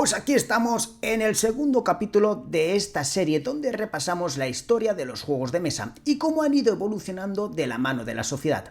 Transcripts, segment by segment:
Pues aquí estamos en el segundo capítulo de esta serie donde repasamos la historia de los juegos de mesa y cómo han ido evolucionando de la mano de la sociedad.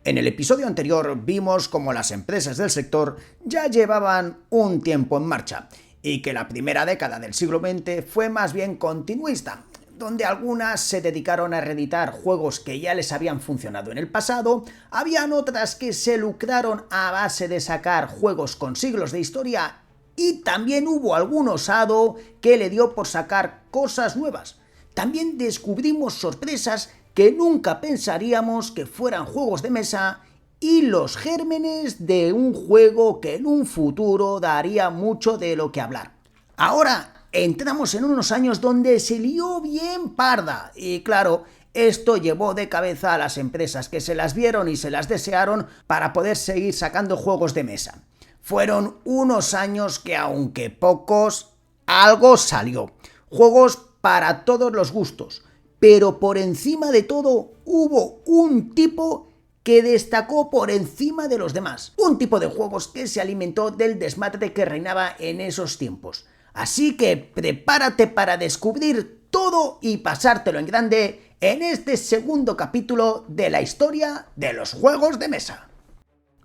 En el episodio anterior vimos cómo las empresas del sector ya llevaban un tiempo en marcha y que la primera década del siglo XX fue más bien continuista, donde algunas se dedicaron a reeditar juegos que ya les habían funcionado en el pasado, habían otras que se lucraron a base de sacar juegos con siglos de historia y también hubo algún osado que le dio por sacar cosas nuevas. También descubrimos sorpresas que nunca pensaríamos que fueran juegos de mesa y los gérmenes de un juego que en un futuro daría mucho de lo que hablar. Ahora entramos en unos años donde se lió bien parda y claro, esto llevó de cabeza a las empresas que se las vieron y se las desearon para poder seguir sacando juegos de mesa. Fueron unos años que, aunque pocos, algo salió. Juegos para todos los gustos. Pero por encima de todo, hubo un tipo que destacó por encima de los demás. Un tipo de juegos que se alimentó del desmadre que reinaba en esos tiempos. Así que prepárate para descubrir todo y pasártelo en grande en este segundo capítulo de la historia de los juegos de mesa.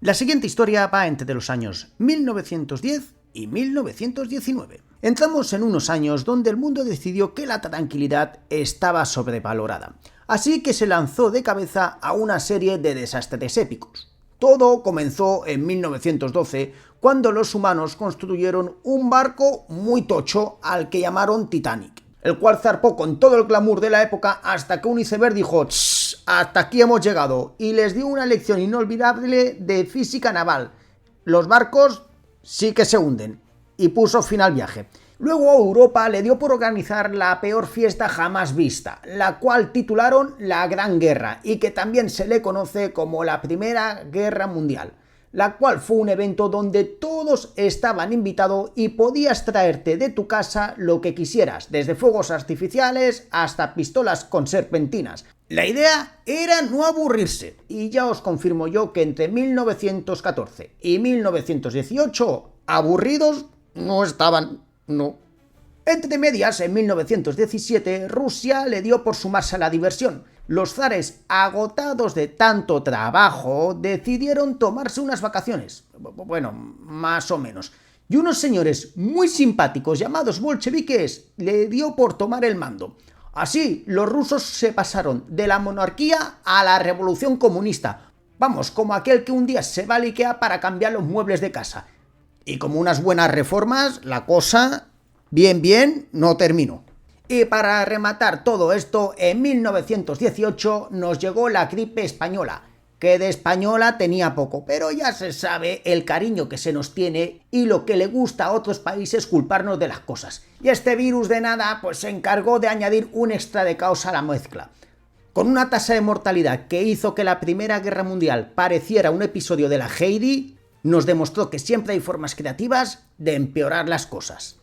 La siguiente historia va entre los años 1910 y 1919. Entramos en unos años donde el mundo decidió que la tranquilidad estaba sobrevalorada, así que se lanzó de cabeza a una serie de desastres épicos. Todo comenzó en 1912, cuando los humanos construyeron un barco muy tocho al que llamaron Titanic, el cual zarpó con todo el glamour de la época hasta que un iceberg dijo hasta aquí hemos llegado, y les dio una lección inolvidable de física naval. Los barcos sí que se hunden, y puso fin al viaje. Luego Europa le dio por organizar la peor fiesta jamás vista, la cual titularon la Gran Guerra, y que también se le conoce como la Primera Guerra Mundial, la cual fue un evento donde todos estaban invitados y podías traerte de tu casa lo que quisieras, desde fuegos artificiales hasta pistolas con serpentinas. La idea era no aburrirse, y ya os confirmo yo que entre 1914 y 1918 aburridos no estaban, no. Entre medias, en 1917, Rusia le dio por sumarse a la diversión. Los zares, agotados de tanto trabajo, decidieron tomarse unas vacaciones. Bueno, más o menos. Y unos señores muy simpáticos llamados bolcheviques le dio por tomar el mando. Así, los rusos se pasaron de la monarquía a la revolución comunista. Vamos, como aquel que un día se va al IKEA para cambiar los muebles de casa. Y como unas buenas reformas, la cosa, bien, no terminó. Y para rematar todo esto, en 1918 nos llegó la gripe española, que de española tenía poco, pero ya se sabe el cariño que se nos tiene y lo que le gusta a otros países culparnos de las cosas. Y este virus de nada pues se encargó de añadir un extra de caos a la mezcla. Con una tasa de mortalidad que hizo que la Primera Guerra Mundial pareciera un episodio de la Heidi, nos demostró que siempre hay formas creativas de empeorar las cosas.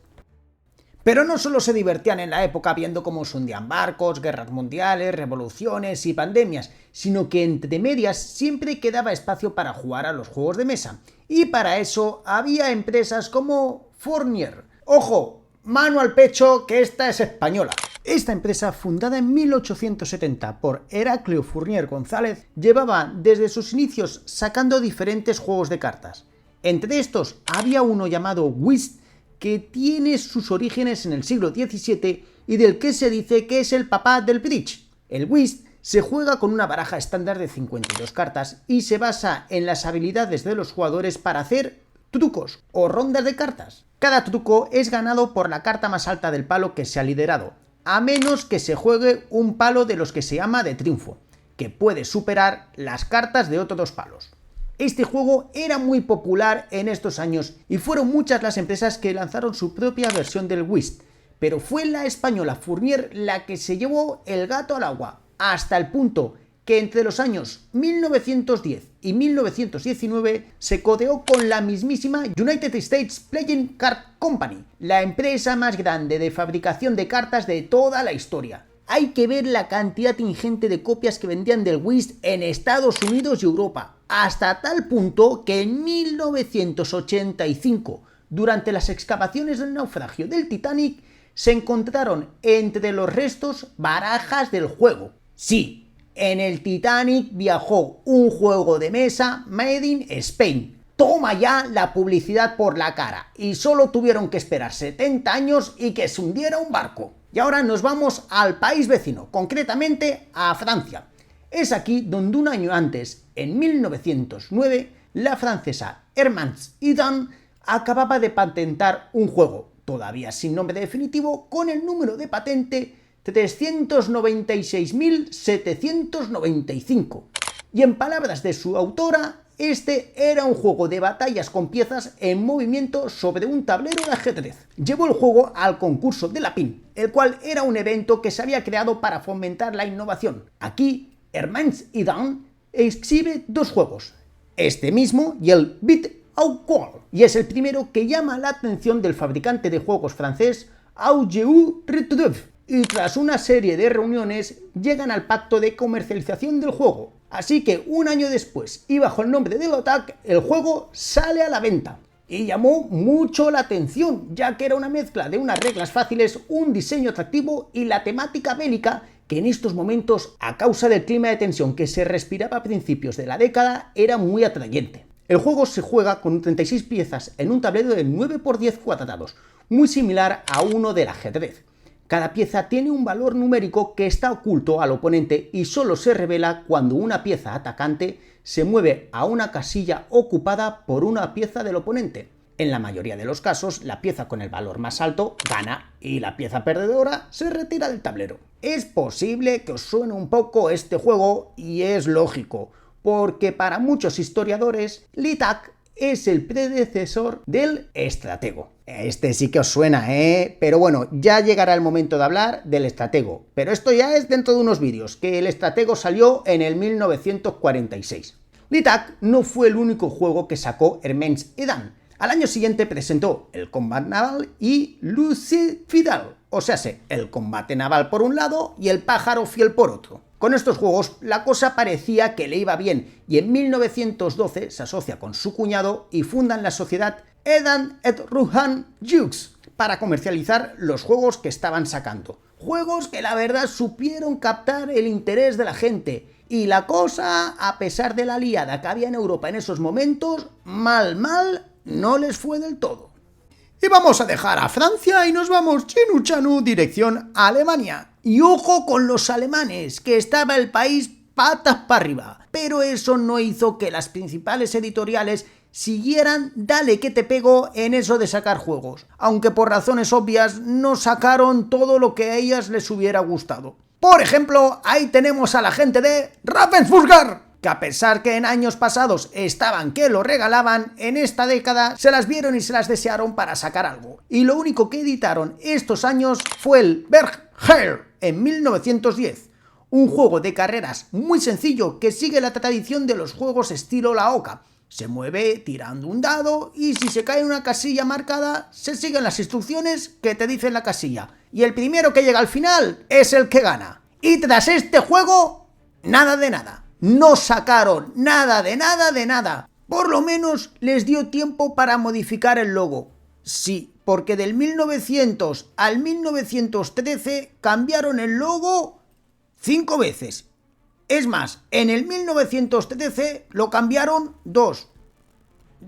Pero no solo se divertían en la época viendo cómo se hundían barcos, guerras mundiales, revoluciones y pandemias, sino que entre medias siempre quedaba espacio para jugar a los juegos de mesa. Y para eso había empresas como Fournier. ¡Ojo! Mano al pecho que esta es española. Esta empresa, fundada en 1870 por Heraclio Fournier González, llevaba desde sus inicios sacando diferentes juegos de cartas. Entre estos había uno llamado Whist, que tiene sus orígenes en el siglo XVII y del que se dice que es el papá del bridge. El Whist se juega con una baraja estándar de 52 cartas y se basa en las habilidades de los jugadores para hacer trucos o rondas de cartas. Cada truco es ganado por la carta más alta del palo que se ha liderado, a menos que se juegue un palo de los que se llama de triunfo, que puede superar las cartas de otros palos. Este juego era muy popular en estos años y fueron muchas las empresas que lanzaron su propia versión del Whist, pero fue la española Fournier la que se llevó el gato al agua, hasta el punto que entre los años 1910 y 1919 se codeó con la mismísima United States Playing Card Company, la empresa más grande de fabricación de cartas de toda la historia. Hay que ver la cantidad ingente de copias que vendían del Whist en Estados Unidos y Europa, hasta tal punto que en 1985 Durante las excavaciones del naufragio del Titanic se encontraron entre los restos barajas del juego. Sí, en el Titanic viajó un juego de mesa made in Spain. Toma ya la publicidad por la cara, y solo tuvieron que esperar 70 años y que se hundiera un barco. Y ahora nos vamos al país vecino, concretamente a Francia. Es aquí donde un año antes, en 1909, la francesa Hermance Hidon acababa de patentar un juego, todavía sin nombre definitivo, con el número de patente 396.795. Y en palabras de su autora, este era un juego de batallas con piezas en movimiento sobre un tablero de ajedrez. Llevó el juego al concurso de la PIN, el cual era un evento que se había creado para fomentar la innovación. Aquí, Hermance Hidon exhibe dos juegos, este mismo y el Bit au Qual, y es el primero que llama la atención del fabricante de juegos francés Augeou Retrouve, y tras una serie de reuniones llegan al pacto de comercialización del juego. Así que un año después y bajo el nombre de Lotac, el juego sale a la venta. Y llamó mucho la atención, ya que era una mezcla de unas reglas fáciles, un diseño atractivo y la temática bélica, que en estos momentos, a causa del clima de tensión que se respiraba a principios de la década, era muy atrayente. El juego se juega con 36 piezas en un tablero de 9 por 10 cuadrados, muy similar a uno del ajedrez. Cada pieza tiene un valor numérico que está oculto al oponente y solo se revela cuando una pieza atacante se mueve a una casilla ocupada por una pieza del oponente. En la mayoría de los casos, la pieza con el valor más alto gana y la pieza perdedora se retira del tablero. Es posible que os suene un poco este juego y es lógico, porque para muchos historiadores, Litac es el predecesor del estratego. Este sí que os suena, Pero bueno, ya llegará el momento de hablar del estratego. Pero esto ya es dentro de unos vídeos, que el estratego salió en el 1946. Litac no fue el único juego que sacó Hermance Hidon. Al año siguiente presentó el Combat Naval y Lucie Fidèle, o sea, el combate naval por un lado y el pájaro fiel por otro. Con estos juegos la cosa parecía que le iba bien y en 1912 se asocia con su cuñado y fundan la sociedad Edan et Ruhan Jeux para comercializar los juegos que estaban sacando. Juegos que la verdad supieron captar el interés de la gente y la cosa, a pesar de la liada que había en Europa en esos momentos, mal no les fue del todo. Y vamos a dejar a Francia y nos vamos chinu chanu dirección a Alemania. Y ojo con los alemanes, que estaba el país patas para arriba. Pero eso no hizo que las principales editoriales siguieran dale que te pego en eso de sacar juegos. Aunque por razones obvias no sacaron todo lo que a ellas les hubiera gustado. Por ejemplo, ahí tenemos a la gente de Ravensburger, que a pesar que en años pasados estaban que lo regalaban, en esta década se las vieron y se las desearon para sacar algo. Y lo único que editaron estos años fue el Bergheer en 1910, un juego de carreras muy sencillo que sigue la tradición de los juegos estilo la Oca. Se mueve tirando un dado y si se cae en una casilla marcada, se siguen las instrucciones que te dice la casilla. Y el primero que llega al final es el que gana. Y tras este juego, nada de nada. No sacaron nada de nada. Por lo menos les dio tiempo para modificar el logo. Sí, porque del 1900 al 1913 cambiaron el logo 5 veces. Es más, en el 1913 lo cambiaron 2.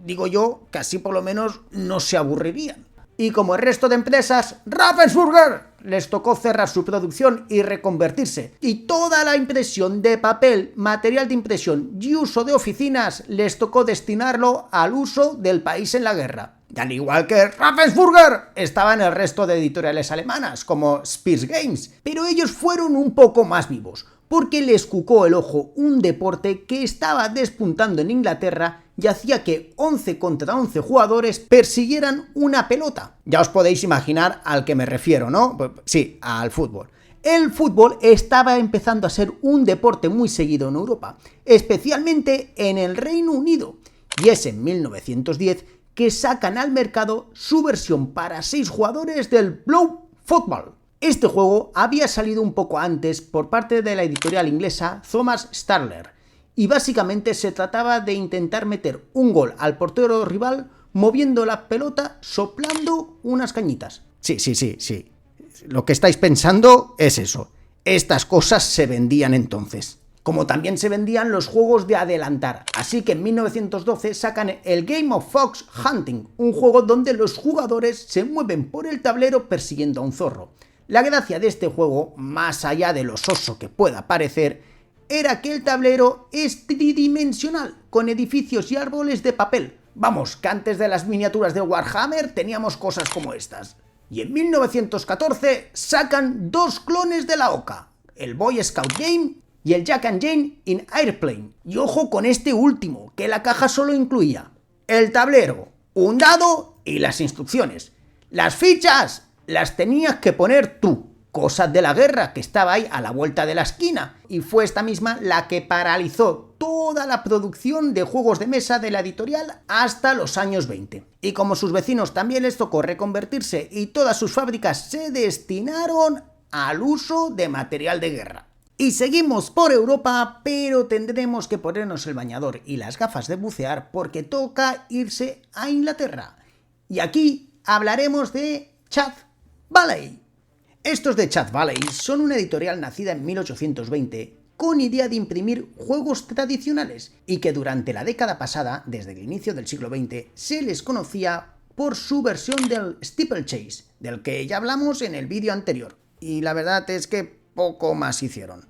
Digo yo que así por lo menos no se aburrirían. Y como el resto de empresas, Ravensburger les tocó cerrar su producción y reconvertirse. Y toda la impresión de papel, material de impresión y uso de oficinas les tocó destinarlo al uso del país en la guerra. Y al igual que Ravensburger, estaban el resto de editoriales alemanas, como Spears Games, pero ellos fueron un poco más vivos, porque les cucó el ojo un deporte que estaba despuntando en Inglaterra y hacía que 11 contra 11 jugadores persiguieran una pelota. Ya os podéis imaginar al que me refiero, ¿no? Sí, al fútbol. El fútbol estaba empezando a ser un deporte muy seguido en Europa, especialmente en el Reino Unido, y es en 1910 que sacan al mercado su versión para 6 jugadores del Blow Football. Este juego había salido un poco antes por parte de la editorial inglesa Thomas Starler y básicamente se trataba de intentar meter un gol al portero rival moviendo la pelota, soplando unas cañitas. Sí. Lo que estáis pensando es eso. Estas cosas se vendían entonces. Como también se vendían los juegos de adelantar. Así que en 1912 sacan el Game of Fox Hunting, un juego donde los jugadores se mueven por el tablero persiguiendo a un zorro. La gracia de este juego, más allá de lo soso que pueda parecer, era que el tablero es tridimensional, con edificios y árboles de papel. Vamos, que antes de las miniaturas de Warhammer teníamos cosas como estas. Y en 1914 sacan dos clones de la OCA, el Boy Scout Game y el Jack and Jane in Airplane. Y ojo con este último, que la caja solo incluía el tablero, un dado y las instrucciones. Las fichas las tenías que poner tú. Cosas de la guerra, que estaba ahí a la vuelta de la esquina, y fue esta misma la que paralizó toda la producción de juegos de mesa de la editorial hasta los años 20. Y como sus vecinos también les tocó reconvertirse y todas sus fábricas se destinaron al uso de material de guerra. Y seguimos por Europa, pero tendremos que ponernos el bañador y las gafas de bucear porque toca irse a Inglaterra. Y aquí hablaremos de Chad Valley. Estos de Chad Valley son una editorial nacida en 1820 con idea de imprimir juegos tradicionales y que durante la década pasada, desde el inicio del siglo XX, se les conocía por su versión del Steeplechase, del que ya hablamos en el vídeo anterior, y la verdad es que poco más hicieron.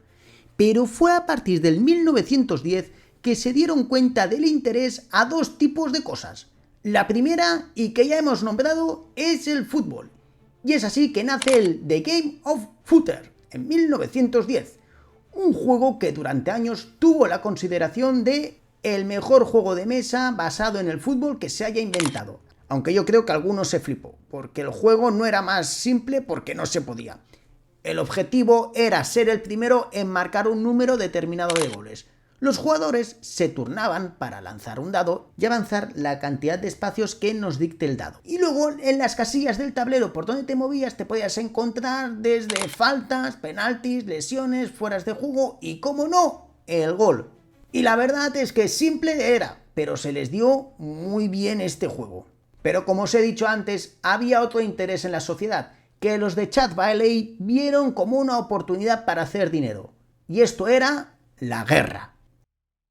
Pero fue a partir del 1910 que se dieron cuenta del interés a dos tipos de cosas. La primera, y que ya hemos nombrado, es el fútbol. Y es así que nace el The Game of Footer en 1910, un juego que durante años tuvo la consideración de el mejor juego de mesa basado en el fútbol que se haya inventado. Aunque yo creo que algunos se flipó, porque el juego no era más simple porque no se podía. El objetivo era ser el primero en marcar un número determinado de goles. Los jugadores se turnaban para lanzar un dado y avanzar la cantidad de espacios que nos dicte el dado. Y luego en las casillas del tablero por donde te movías te podías encontrar desde faltas, penaltis, lesiones, fueras de juego y, como no, el gol. Y la verdad es que simple era, pero se les dio muy bien este juego. Pero como os he dicho antes, había otro interés en la sociedad, que los de Chad Valley vieron como una oportunidad para hacer dinero. Y esto era la guerra.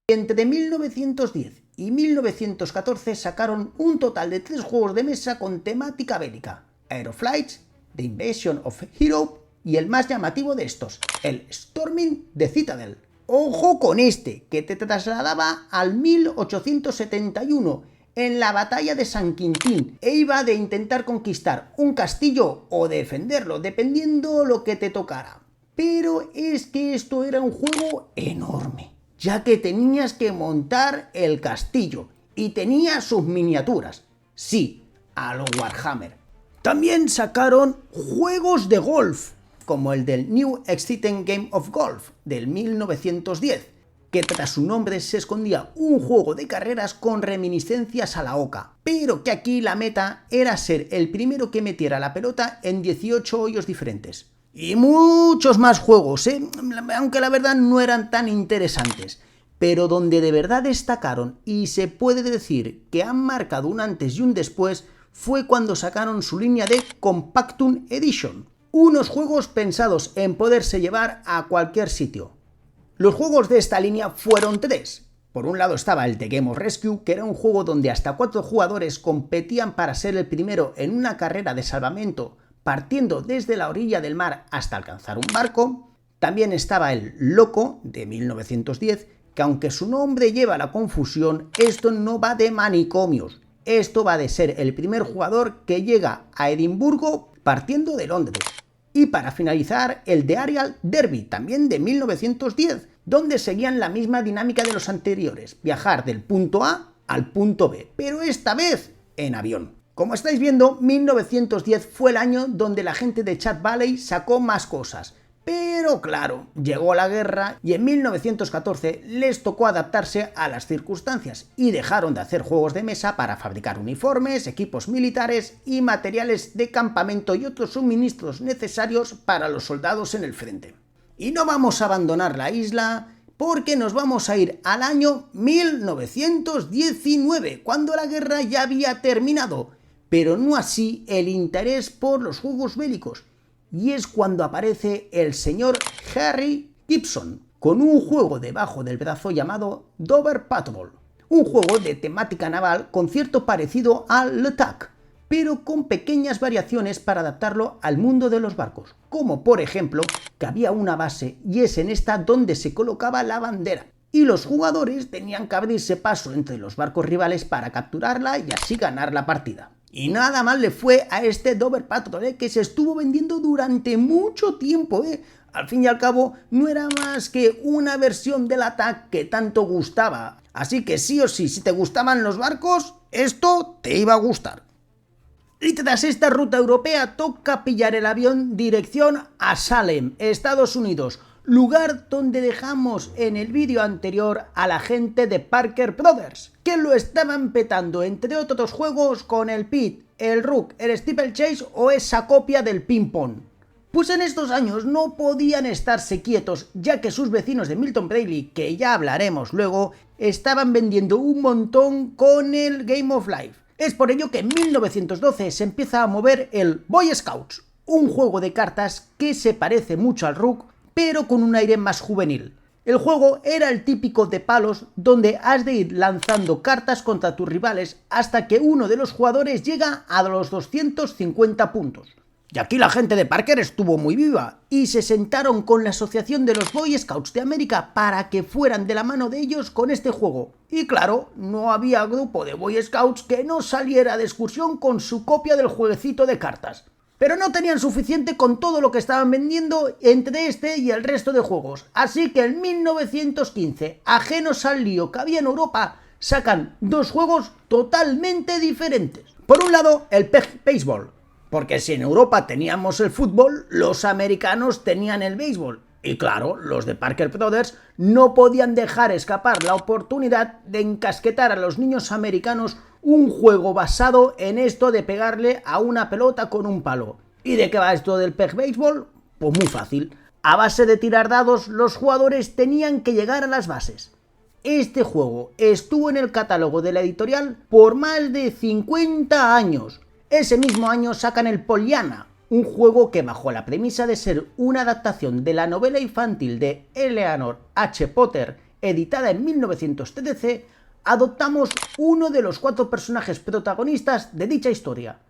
Entre 1910 y 1914 sacaron un total de 3 juegos de mesa con temática bélica: Aeroflights, The Invasion of Europe y el más llamativo de estos, el Storming the Citadel. Ojo con este, que te trasladaba al 1871 en la batalla de San Quintín e iba de intentar conquistar un castillo o defenderlo, dependiendo lo que te tocara. Pero es que esto era un juego enorme, ya que tenías que montar el castillo y tenía sus miniaturas. Sí, a lo Warhammer. También sacaron juegos de golf, como el del New Exciting Game of Golf del 1910, que tras su nombre se escondía un juego de carreras con reminiscencias a la OCA, pero que aquí la meta era ser el primero que metiera la pelota en 18 hoyos diferentes. Y muchos más juegos, aunque la verdad no eran tan interesantes, pero donde de verdad destacaron y se puede decir que han marcado un antes y un después fue cuando sacaron su línea de Compactum Edition, unos juegos pensados en poderse llevar a cualquier sitio. Los juegos de esta línea fueron 3. Por un lado estaba el The Game of Rescue, que era un juego donde hasta 4 jugadores competían para ser el primero en una carrera de salvamento, partiendo desde la orilla del mar hasta alcanzar un barco. También estaba el Loco, de 1910, que aunque su nombre lleva la confusión, esto no va de manicomios. Esto va de ser el primer jugador que llega a Edimburgo partiendo de Londres. Y para finalizar, el The Aerial Derby, también de 1910, donde seguían la misma dinámica de los anteriores, viajar del punto A al punto B, pero esta vez en avión. Como estáis viendo, 1910 fue el año donde la gente de Chad Valley sacó más cosas. Pero claro, llegó la guerra y en 1914 les tocó adaptarse a las circunstancias y dejaron de hacer juegos de mesa para fabricar uniformes, equipos militares y materiales de campamento y otros suministros necesarios para los soldados en el frente. Y no vamos a abandonar la isla, porque nos vamos a ir al año 1919, cuando la guerra ya había terminado, pero no así el interés por los juegos bélicos. Y es cuando aparece el señor Harry Gibson, con un juego debajo del brazo llamado Dover Patrol, un juego de temática naval con cierto parecido al LeTac, pero con pequeñas variaciones para adaptarlo al mundo de los barcos, como por ejemplo que había una base y es en esta donde se colocaba la bandera, y los jugadores tenían que abrirse paso entre los barcos rivales para capturarla y así ganar la partida. Y nada mal le fue a este Dover Patrol, que se estuvo vendiendo durante mucho tiempo. Al fin y al cabo, no era más que una versión del ATAC que tanto gustaba. Así que sí o sí, si te gustaban los barcos, esto te iba a gustar. Y tras esta ruta europea, toca pillar el avión dirección a Salem, Estados Unidos, lugar donde dejamos en el vídeo anterior a la gente de Parker Brothers, que lo estaban petando entre otros juegos con el Pit, el Rook, el Steeplechase o esa copia del ping pong. Pues en estos años no podían estarse quietos, ya que sus vecinos de Milton Bradley, que ya hablaremos luego, estaban vendiendo un montón con el Game of Life. Es por ello que en 1912 se empieza a mover el Boy Scouts, un juego de cartas que se parece mucho al Rook, pero con un aire más juvenil. El juego era el típico de palos donde has de ir lanzando cartas contra tus rivales hasta que uno de los jugadores llega a los 250 puntos. Y aquí la gente de Parker estuvo muy viva y se sentaron con la Asociación de los Boy Scouts de América para que fueran de la mano de ellos con este juego. Y claro, no había grupo de Boy Scouts que no saliera de excursión con su copia del jueguecito de cartas. Pero no tenían suficiente con todo lo que estaban vendiendo entre este y el resto de juegos. Así que en 1915, ajenos al lío que había en Europa, sacan dos juegos totalmente diferentes. Por un lado, el Peg Baseball, porque si en Europa teníamos el fútbol, los americanos tenían el béisbol. Y claro, los de Parker Brothers no podían dejar escapar la oportunidad de encasquetar a los niños americanos un juego basado en esto de pegarle a una pelota con un palo. ¿Y de qué va esto del Peg Baseball? Pues muy fácil. A base de tirar dados, los jugadores tenían que llegar a las bases. Este juego estuvo en el catálogo de la editorial por más de 50 años. Ese mismo año sacan el Pollyanna, un juego que bajo la premisa de ser una adaptación de la novela infantil de Eleanor H. Potter, editada en 1913, adoptamos uno de los 4 personajes protagonistas de dicha historia,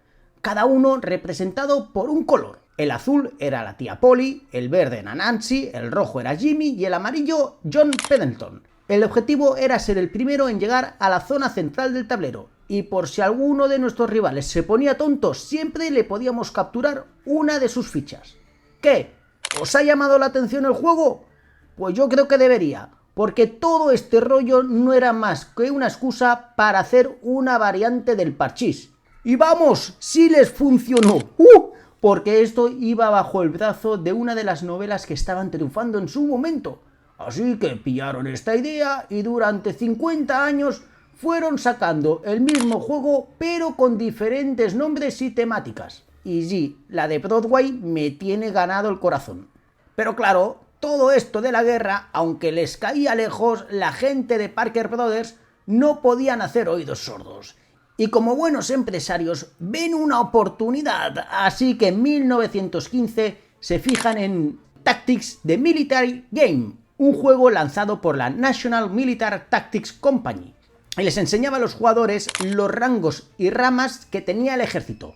cada uno representado por un color. El azul era la tía Polly, el verde era Nancy, el rojo era Jimmy y el amarillo John Pendleton. El objetivo era ser el primero en llegar a la zona central del tablero, y por si alguno de nuestros rivales se ponía tonto, siempre le podíamos capturar una de sus fichas. ¿Qué? ¿Os ha llamado la atención el juego? Pues yo creo que debería, porque todo este rollo no era más que una excusa para hacer una variante del parchís. Y vamos, sí les funcionó, porque esto iba bajo el brazo de una de las novelas que estaban triunfando en su momento. Así que pillaron esta idea y durante 50 años fueron sacando el mismo juego pero con diferentes nombres y temáticas. Y sí, la de Broadway me tiene ganado el corazón. Pero claro, todo esto de la guerra, aunque les caía lejos, la gente de Parker Brothers no podían hacer oídos sordos. Y como buenos empresarios ven una oportunidad, así que en 1915 se fijan en Tactics The Military Game, un juego lanzado por la National Military Tactics Company. Y les enseñaba a los jugadores los rangos y ramas que tenía el ejército: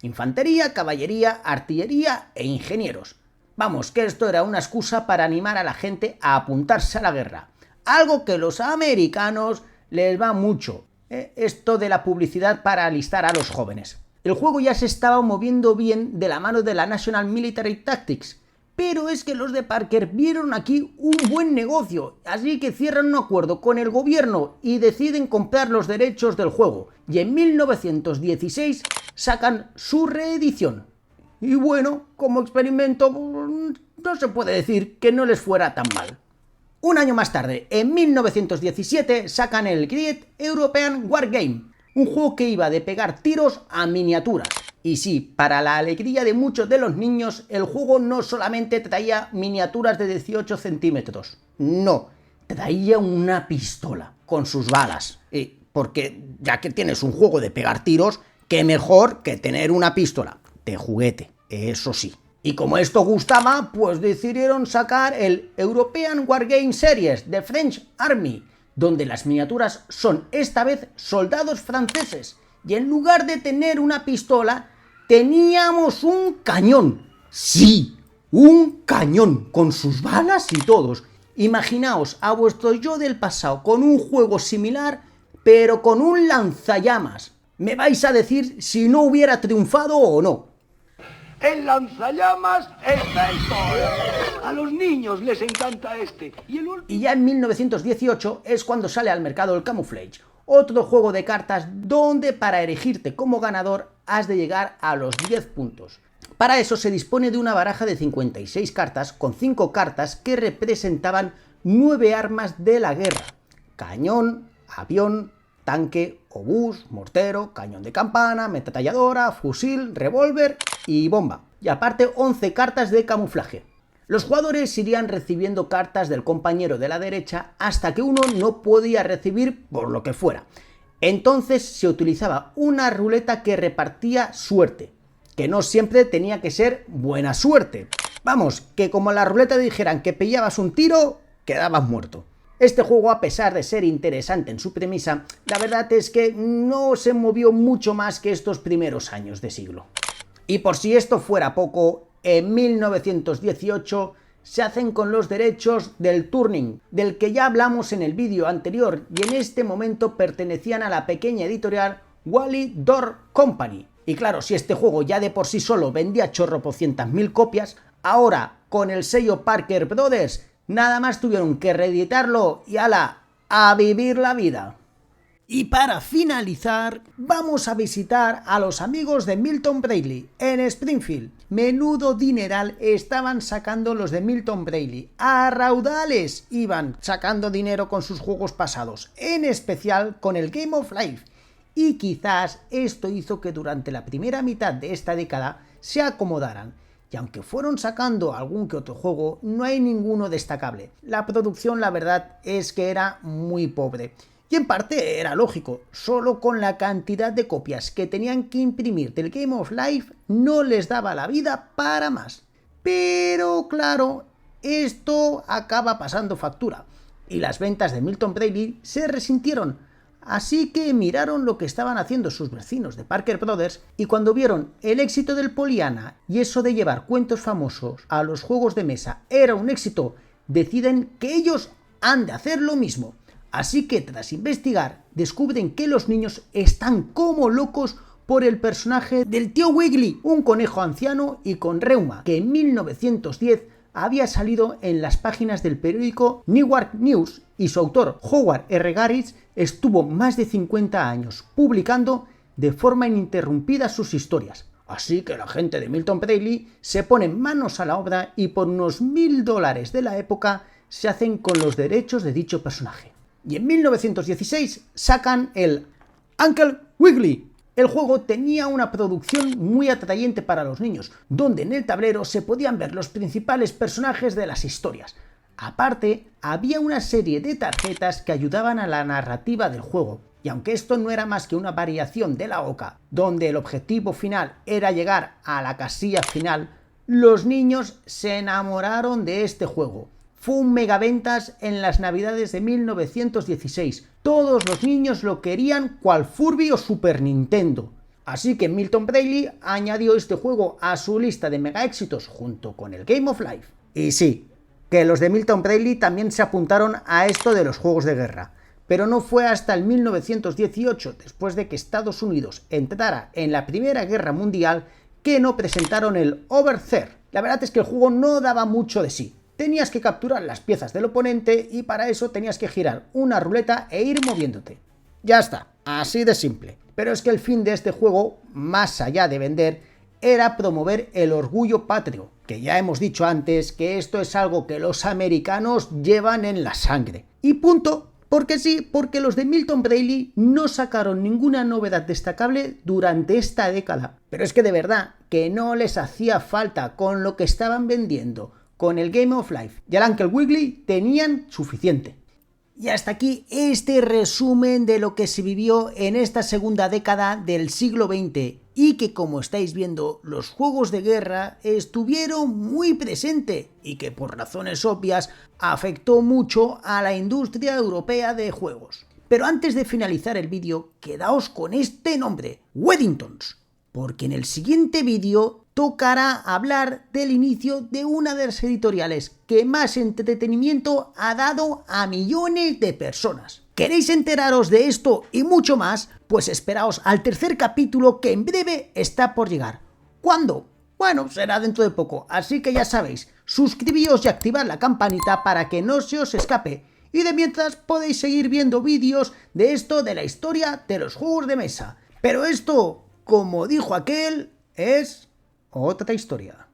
infantería, caballería, artillería e ingenieros. Vamos, que esto era una excusa para animar a la gente a apuntarse a la guerra. Algo que los americanos les va mucho, esto de la publicidad para alistar a los jóvenes. El juego ya se estaba moviendo bien de la mano de la National Military Tactics, pero es que los de Parker vieron aquí un buen negocio, así que cierran un acuerdo con el gobierno y deciden comprar los derechos del juego, y en 1916 sacan su reedición. Y bueno, como experimento, no se puede decir que no les fuera tan mal. Un año más tarde, en 1917, sacan el Great European Wargame, un juego que iba de pegar tiros a miniaturas. Y sí, para la alegría de muchos de los niños, el juego no solamente traía miniaturas de 18 centímetros, no, traía una pistola con sus balas. Porque ya que tienes un juego de pegar tiros, qué mejor que tener una pistola de juguete, eso sí. Y como esto gustaba, pues decidieron sacar el European Wargame Series de French Army, donde las miniaturas son esta vez soldados franceses. Y en lugar de tener una pistola, teníamos un cañón. Sí, un cañón, con sus balas y todos. Imaginaos a vuestro yo del pasado con un juego similar, pero con un lanzallamas. Me vais a decir si no hubiera triunfado o no. El lanzallamas está esto. A los niños les encanta este. Y ya en 1918 es cuando sale al mercado el Camouflage, otro juego de cartas donde para erigirte como ganador has de llegar a los 10 puntos. Para eso se dispone de una baraja de 56 cartas con 5 cartas que representaban 9 armas de la guerra: cañón, avión, tanque, obús, mortero, cañón de campana, ametralladora, fusil, revólver y bomba. Y aparte 11 cartas de camuflaje. Los jugadores irían recibiendo cartas del compañero de la derecha hasta que uno no podía recibir por lo que fuera. Entonces se utilizaba una ruleta que repartía suerte, que no siempre tenía que ser buena suerte. Vamos, que como la ruleta dijeran que pillabas un tiro, quedabas muerto. Este juego, a pesar de ser interesante en su premisa, la verdad es que no se movió mucho más que estos primeros años de siglo. Y por si esto fuera poco, en 1918 se hacen con los derechos del Turning, del que ya hablamos en el vídeo anterior, y en este momento pertenecían a la pequeña editorial Wally Door Company. Y claro, si este juego ya de por sí solo vendía chorropocientas mil copias, ahora con el sello Parker Brothers nada más tuvieron que reeditarlo y ¡hala! ¡A vivir la vida! Y para finalizar, vamos a visitar a los amigos de Milton Bradley en Springfield. Menudo dineral estaban sacando los de Milton Bradley. A raudales iban sacando dinero con sus juegos pasados, en especial con el Game of Life. Y quizás esto hizo que durante la primera mitad de esta década se acomodaran. Y aunque fueron sacando algún que otro juego, no hay ninguno destacable. La producción, la verdad, es que era muy pobre. Y en parte era lógico, solo con la cantidad de copias que tenían que imprimir del Game of Life no les daba la vida para más. Pero claro, esto acaba pasando factura, y las ventas de Milton Bradley se resintieron. Así que miraron lo que estaban haciendo sus vecinos de Parker Brothers, y cuando vieron el éxito del Pollyanna y eso de llevar cuentos famosos a los juegos de mesa era un éxito, deciden que ellos han de hacer lo mismo. Así que tras investigar, descubren que los niños están como locos por el personaje del tío Wiggly, un conejo anciano y con reuma, que en 1910 había salido en las páginas del periódico Newark News, y su autor, Howard R. Garis, estuvo más de 50 años publicando de forma ininterrumpida sus historias. Así que la gente de Milton Bradley se pone manos a la obra y por unos $1000 de la época se hacen con los derechos de dicho personaje. Y en 1916 sacan el Uncle Wiggly. El juego tenía una producción muy atrayente para los niños, donde en el tablero se podían ver los principales personajes de las historias. Aparte, había una serie de tarjetas que ayudaban a la narrativa del juego, y aunque esto no era más que una variación de la OCA, donde el objetivo final era llegar a la casilla final, los niños se enamoraron de este juego. Fue un megaventas en las navidades de 1916. Todos los niños lo querían cual Furby o Super Nintendo. Así que Milton Bradley añadió este juego a su lista de mega éxitos junto con el Game of Life. Y sí, que los de Milton Bradley también se apuntaron a esto de los juegos de guerra. Pero no fue hasta el 1918, después de que Estados Unidos entrara en la Primera Guerra Mundial, que no presentaron el Overseer. La verdad es que el juego no daba mucho de sí. Tenías que capturar las piezas del oponente y para eso tenías que girar una ruleta e ir moviéndote. Ya está, así de simple. Pero es que el fin de este juego, más allá de vender, era promover el orgullo patrio, que ya hemos dicho antes que esto es algo que los americanos llevan en la sangre. Y punto, porque sí, porque los de Milton Bradley no sacaron ninguna novedad destacable durante esta década. Pero es que de verdad que no les hacía falta con lo que estaban vendiendo. Con el Game of Life y el Uncle Wiggly tenían suficiente. Y hasta aquí este resumen de lo que se vivió en esta segunda década del siglo XX y que, como estáis viendo, los juegos de guerra estuvieron muy presentes y que por razones obvias afectó mucho a la industria europea de juegos. Pero antes de finalizar el vídeo, quedaos con este nombre, Weddingtons, porque en el siguiente vídeo tocará hablar del inicio de una de las editoriales que más entretenimiento ha dado a millones de personas. ¿Queréis enteraros de esto y mucho más? Pues esperaos al tercer capítulo que en breve está por llegar. ¿Cuándo? Bueno, será dentro de poco, así que ya sabéis, suscribíos y activad la campanita para que no se os escape. Y de mientras podéis seguir viendo vídeos de esto de la historia de los juegos de mesa. Pero esto, como dijo aquel, es otra historia.